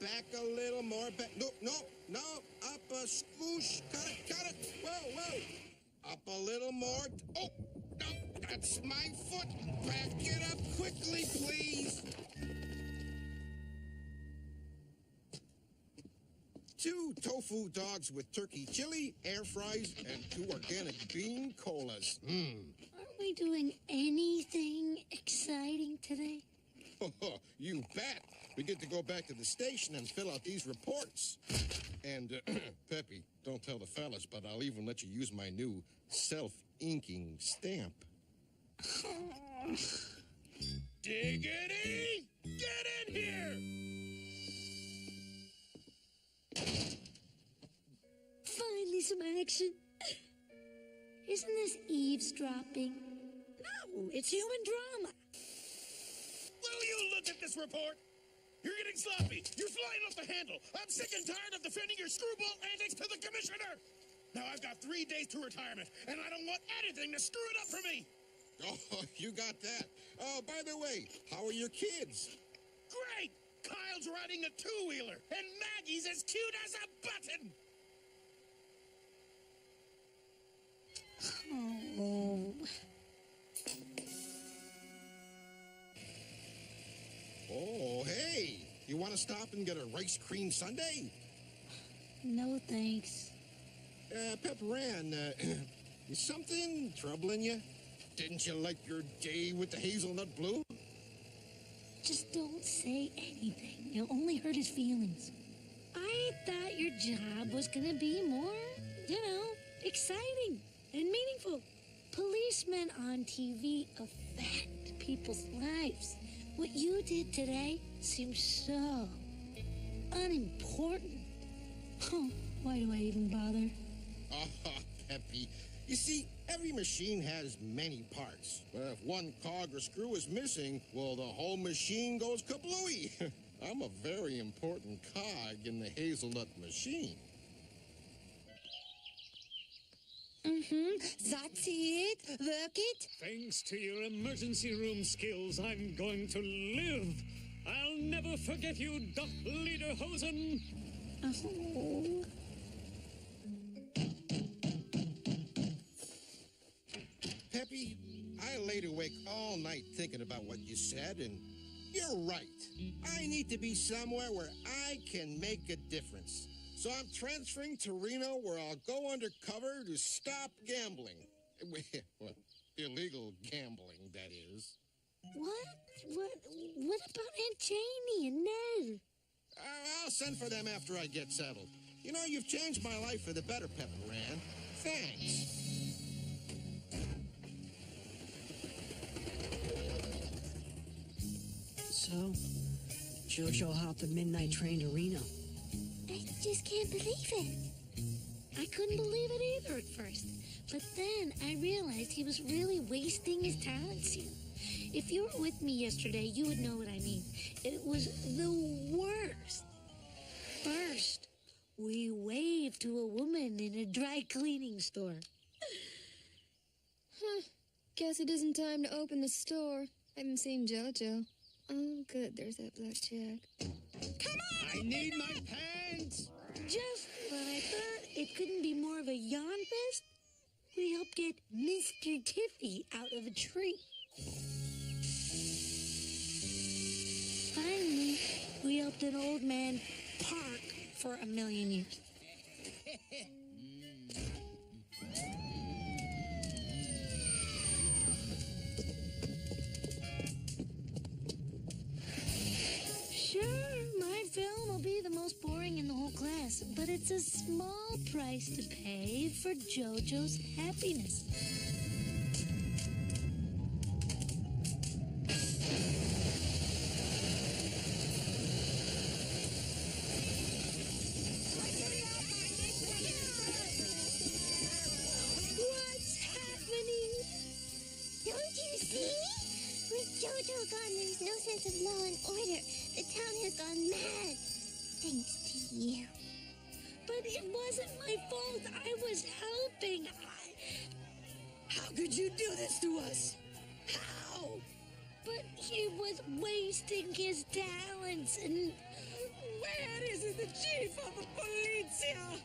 Back a little more. Back. No. Up a swoosh. Cut it. Whoa. Up a little more. Oh, no, that's my foot. Back it up quickly, please. 2 tofu dogs with turkey chili, air fries, and 2 organic bean colas. Aren't we doing anything exciting today? You bet. We get to go back to the station and fill out these reports. And, Peppy, don't tell the fellas, but I'll even let you use my new self-inking stamp. Diggity! Get in here! Finally, some action. Isn't this eavesdropping? No, it's human drama. Will you look at this report? You're getting sloppy. You're flying off the handle. I'm sick and tired of defending your screwball antics to the commissioner. Now I've got 3 days to retirement, and I don't want anything to screw it up for me. Oh, you got that. Oh, by the way, how are your kids? Great! Kyle's riding a 2-wheeler, and Maggie's as cute as a button. Oh. Oh, hey. You want to stop and get a rice cream sundae? No, thanks. Pepper Ann, is something troubling you? Didn't you like your day with the hazelnut blue? Just don't say anything. You'll only hurt his feelings. I thought your job was gonna be more, exciting and meaningful. Policemen on TV affect people's lives. What you did today seems so unimportant. Oh, why do I even bother? Oh, Peppy. You see, every machine has many parts. But if one cog or screw is missing, well, the whole machine goes kablooey. I'm a very important cog in the hazelnut machine. That's it. Work it. Thanks to your emergency room skills, I'm going to live. I'll never forget you, Doc Lederhosen. Oh. Peppy, I laid awake all night thinking about what you said, and you're right. I need to be somewhere where I can make a difference. So I'm transferring to Reno, where I'll go undercover to stop gambling. Well, illegal gambling, that is. What about Aunt Janie and Ned? I'll send for them after I get settled. You know, you've changed my life for the better, Pepper Ann. Thanks. So, Jojo hopped the midnight train to Reno. I just can't believe it. I couldn't believe it either at first. But then I realized he was really wasting his talents here. If you were with me yesterday, you would know what I mean. It was the worst. First, we waved to a woman in a dry cleaning store. Guess it isn't time to open the store. I haven't seen Jojo. Oh, good. There's that blackjack. Come on! I need my pants. Just when I thought it couldn't be more of a yawn fest, we helped get Mr. Tiffy out of a tree. Finally, we helped an old man park for 1,000,000 years. Sure, my film will be the most boring in the whole class, but it's a small price to pay for JoJo's happiness. What's happening? Don't you see? With Jojo gone, there's no sense of law and order. The town has gone mad. Thanks to you. But it wasn't my fault. I was helping. How could you do this to us? How? But he was wasting his talents and... Where is the chief of the policia?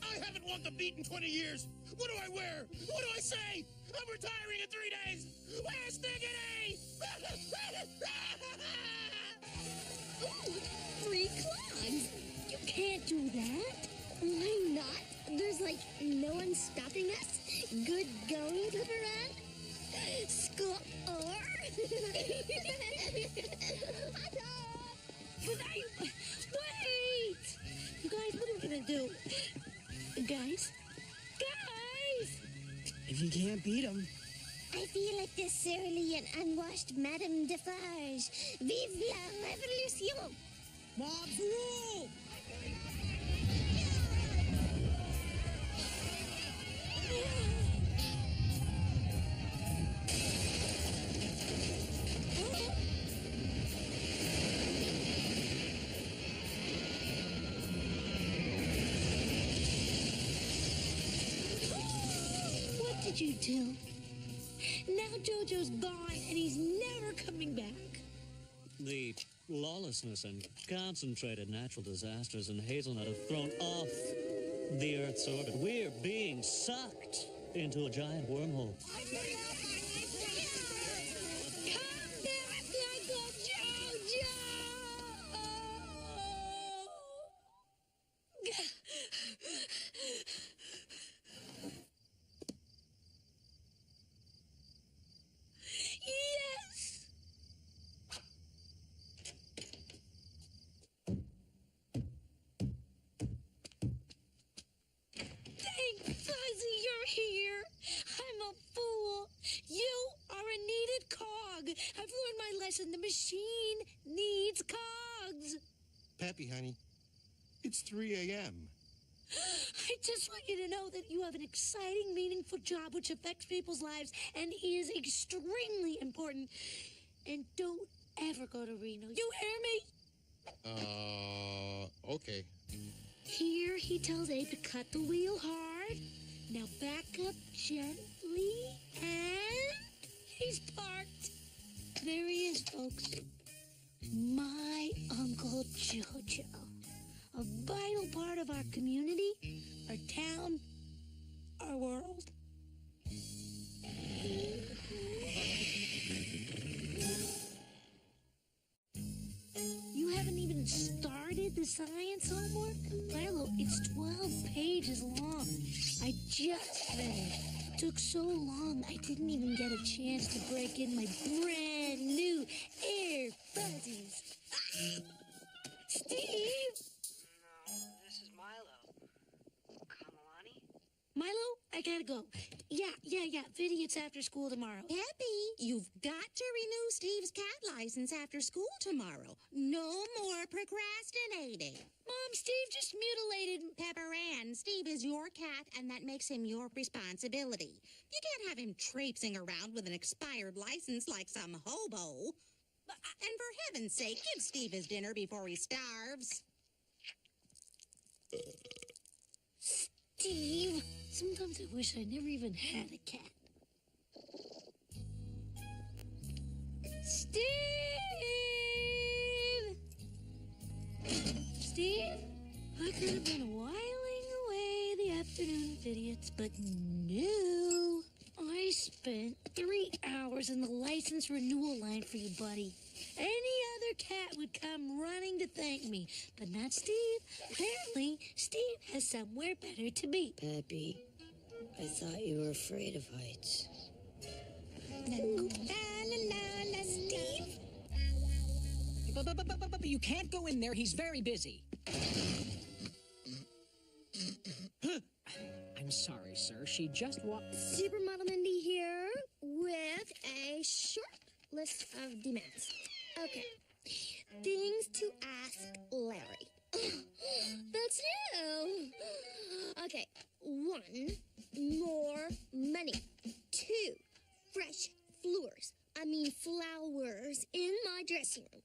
I haven't walked a beat in 20 years. What do I wear? What do I say? I'm retiring in 3 days. Where's Diggity? Ooh, 3 clogs. You can't do that. Why not? There's like no one stopping us. Good going, Pepperan. Score. But wait! You guys, what are we gonna do? Guys? If you can't beat him. I feel like the surly and unwashed Madame Defarge. Vive la Revolution! Mobs rule! What did you do? Now Jojo's gone and he's never coming back. The lawlessness and concentrated natural disasters in Hazelnut have thrown off the Earth's orbit. We're being sucked into a giant wormhole. Come back, Uncle Jojo! Yes! Thank Fuzzy you're here. I'm a fool. You are a needed cog. I've learned my lesson. The machine needs cogs. Peppy, honey, it's 3 a.m. I just want you to know that you have an exciting, meaningful job which affects people's lives and is extremely important. And don't ever go to Reno. You hear me? Okay. Here he tells Abe to cut the wheel hard. Now back up gently, and he's parked. There he is, folks. My Uncle Jojo. A vital part of our community, our town, our world. You haven't even started the science homework? Milo, it's 12 pages long. I just finished. Took so long, I didn't even get a chance to break in my brand new Air Fuzzies. Steve! This is Milo. Kamalani? Milo, I gotta go. Yeah. Vidiots after school tomorrow. Peppy, you've got to renew Steve's cat license after school tomorrow. No more procrastinating. Mom, Steve just mutilated... Pepper Ann, Steve is your cat, and that makes him your responsibility. You can't have him traipsing around with an expired license like some hobo. And for heaven's sake, give Steve his dinner before he starves. Steve, sometimes I wish I never even had a cat. Steve! Steve, I could have been whiling away the afternoon idiots, but no. I spent 3 hours in the license renewal line for you, buddy. Any other cat would come running to thank me, but not Steve. Apparently, Steve has somewhere better to be. Peppy, I thought you were afraid of heights. La la la, Steve. But you can't go in there. He's very busy. I'm sorry, sir. She just walked... Supermodel Mindy here with a short list of demands. Okay. Things to ask Larry. That's new. Okay. 1, more money. 2, fresh flowers in my dressing room.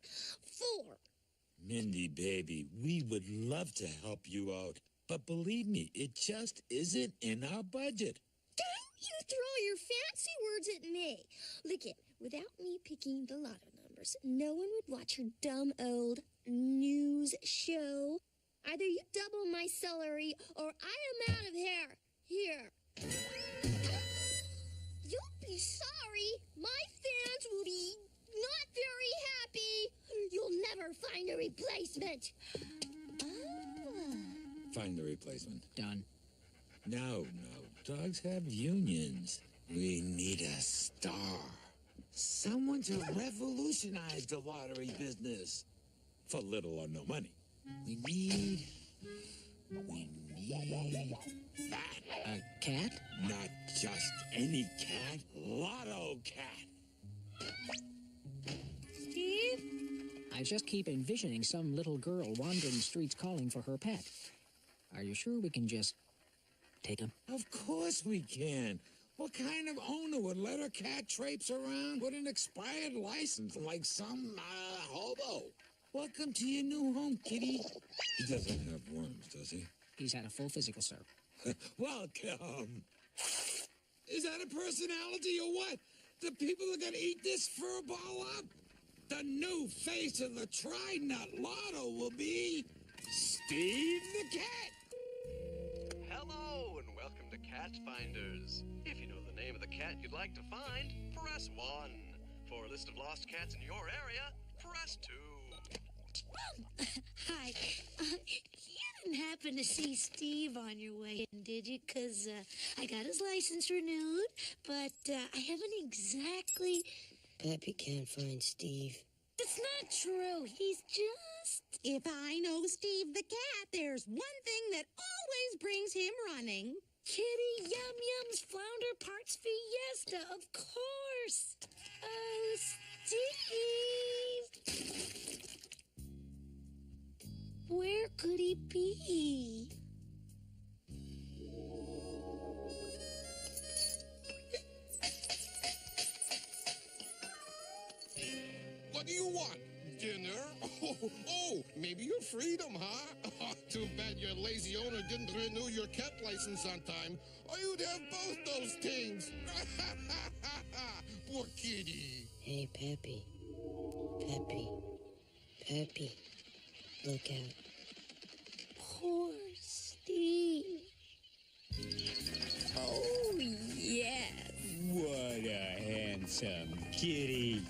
4. Mindy, baby, we would love to help you out. But believe me, it just isn't in our budget. Don't you throw your fancy words at me. Look it, Without me picking the lotto numbers, no one would watch your dumb old news show. Either you double my salary or I am out of here. Here. You'll be sorry. My fans will be not very happy. You'll never find a replacement. Find the replacement. Done. No. Dogs have unions. We need a star. Someone to revolutionize the lottery business. For little or no money. We need that. A cat? Not just any cat. Lotto cat. Steve? I just keep envisioning some little girl wandering the streets calling for her pet. Are you sure we can just take him? Of course we can. What kind of owner would let her cat traipse around with an expired license like some hobo? Welcome to your new home, kitty. He doesn't have worms, does he? He's had a full physical, sir. Welcome. Is that a personality or what? The people are gonna eat this fur ball up? The new face of the Tri-Nut Lotto will be Steve the Cat. Hello and welcome to Cat Finders. If you know the name of the cat you'd like to find, press 1. For a list of lost cats in your area, press 2. Hi. You didn't happen to see Steve on your way in, did you? Because I got his license renewed, but I haven't exactly... Peppy can't find Steve. That's not true. He's just... If I know Steve the cat, there's one thing that always brings him running. Kitty Yum Yum's Flounder Parts Fiesta, of course. Oh, Steve. Where could he be? What do you want? Dinner? Oh, maybe your freedom, huh? Too bad your lazy owner didn't renew your cat license on time, or you'd have both those things. Poor kitty. Hey, Peppy. Peppy. Look out. Poor Steve. Oh, yes. What a handsome kitty.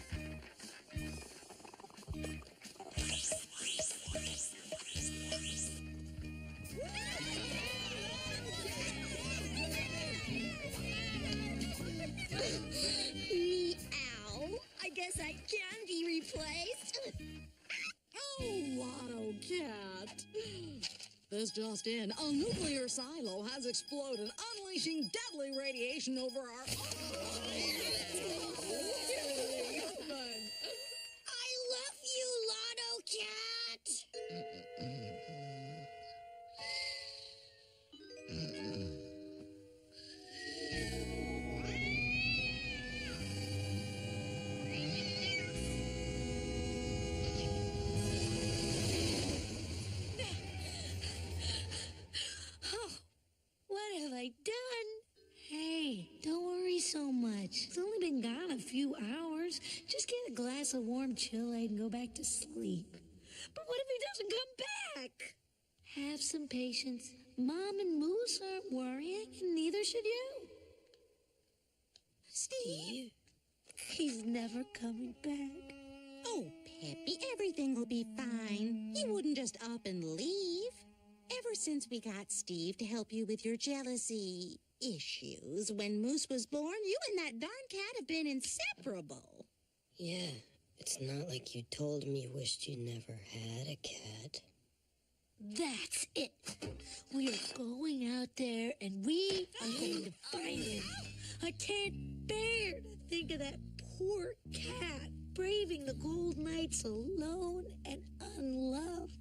Meow. I guess I can be replaced. Oh, Lotto Cat. This just in, a nuclear silo has exploded, unleashing deadly radiation over our... I love you, Lotto Cat. What have I done? Hey, don't worry so much. It's only been gone a few hours. Just get a glass of warm Chile and go back to sleep. But what if he doesn't come back? Have some patience. Mom and Moose aren't worrying, and neither should you. Steve? He's never coming back. Oh, Peppy, everything will be fine. He wouldn't just up and leave. Ever since we got Steve to help you with your jealousy issues when Moose was born, you and that darn cat have been inseparable. Yeah, it's not like you told me you wished you never had a cat. That's it. We are going out there, and we are going to find him. I can't bear to think of that poor cat braving the cold nights alone and unloved.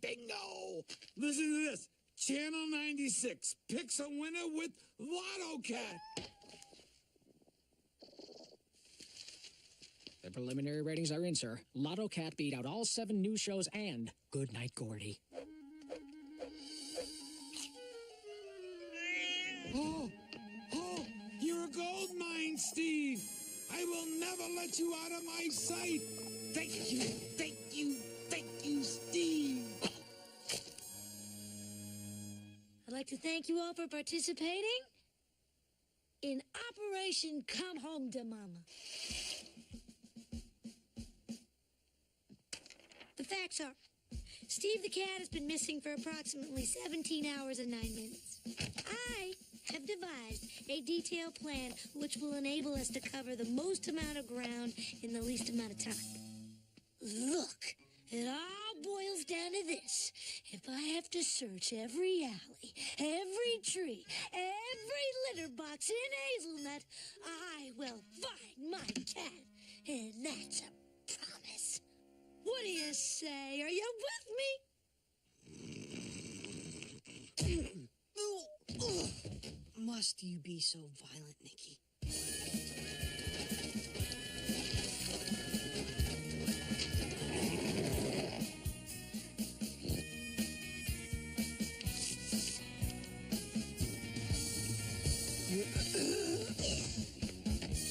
Bingo! Listen to this. Channel 96 picks a winner with Lotto Cat. The preliminary ratings are in, sir. Lotto Cat beat out all 7 news shows and Good Night, Gordy. Oh, You're a gold mine, Steve. I will never let you out of my sight. Thank you, thank you, thank you, Steve. I'd like to thank you all for participating in Operation Come Home to Mama. The facts are, Steve the cat has been missing for approximately 17 hours and 9 minutes. I have devised a detailed plan which will enable us to cover the most amount of ground in the least amount of time. Look, it all boils down to this. If I have to search every alley, every tree, every litter box in Hazelnut, I will find my cat. And that's a promise. What do you say? Are you with me? Must you be so violent, Nikki?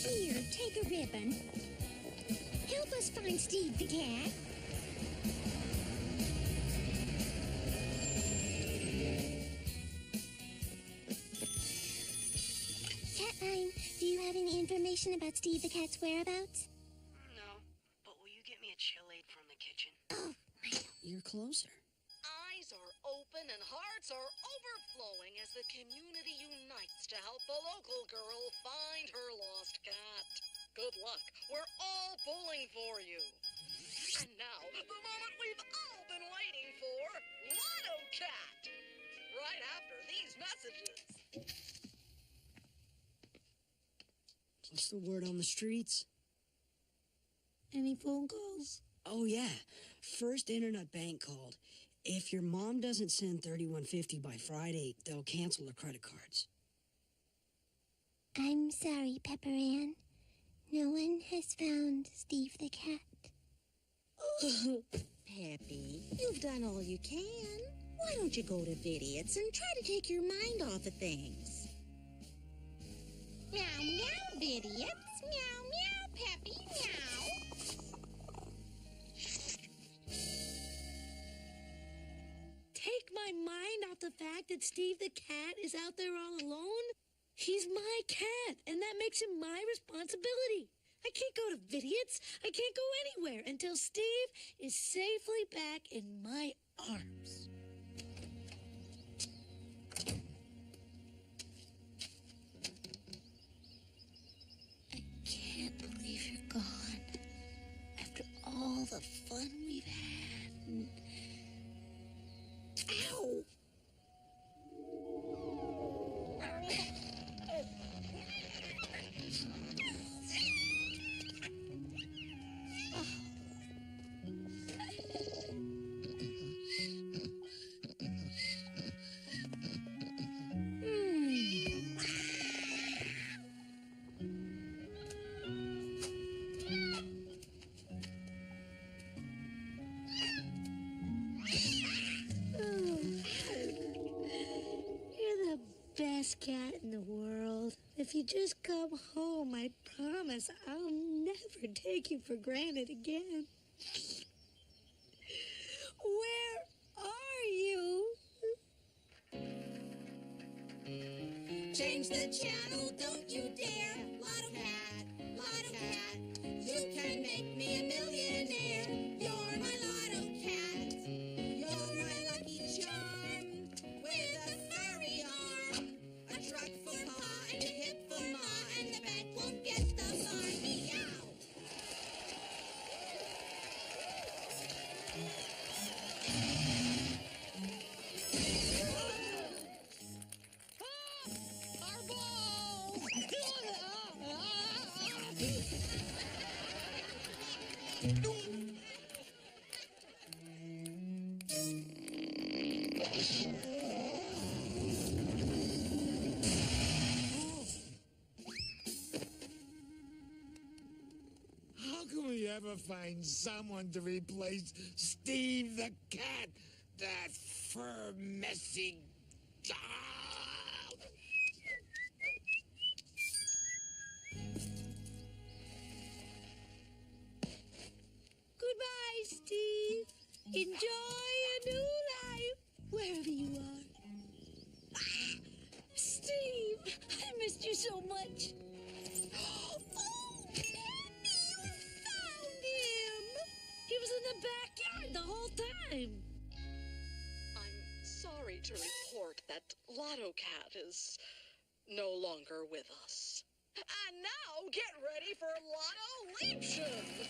Here, take a ribbon. Help us find Steve the cat. Catline, do you have any information about Steve the cat's whereabouts? No, but will you get me a chill aid from the kitchen? Oh, You're closer. Eyes are open and hearts are overflowing as the community unites to help a local girl find her lost cat. Good luck. We're all pulling for you. And now, the moment we've all been waiting for, Lotto Cat. Right after these messages. What's the word on the streets? Any phone calls? Oh, yeah. First Internet Bank called. If your mom doesn't send $31.50 by Friday, they'll cancel her credit cards. I'm sorry, Pepper Ann. No one has found Steve the cat. Peppy, you've done all you can. Why don't you go to Vidiots and try to take your mind off of things? Meow, meow, Vidiots. Meow, meow, Peppy, meow. Take my mind off the fact that Steve the cat is out there all alone? He's my cat, and that makes him my responsibility. I can't go to Vidiots. I can't go anywhere until Steve is safely back in my arms. I can't believe you're gone. After all the fun we've had. And... Ow! Best cat in the world. If you just come home, I promise I'll never take you for granted again. Where are you? Change the channel, don't you dare. Lotto Cat, Lotto Cat. You can make me a millionaire. You're my Lotto Cat. You're my lucky charm. With a furry arm. A truck for Pa and a hip for Ma. And the bank won't get the farm. Meow. Our balls! How can we ever find someone to replace Steve the cat? That fur messy... Steve. Enjoy a new life, wherever you are. Steve, I missed you so much. Oh, Penny, you found him. He was in the backyard the whole time. I'm sorry to report that Lotto Cat is no longer with us. And now get ready for Lotto Leaption!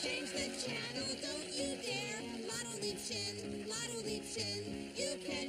Change the channel, don't you dare. Lotto Leaption, Lotto Leaption. You can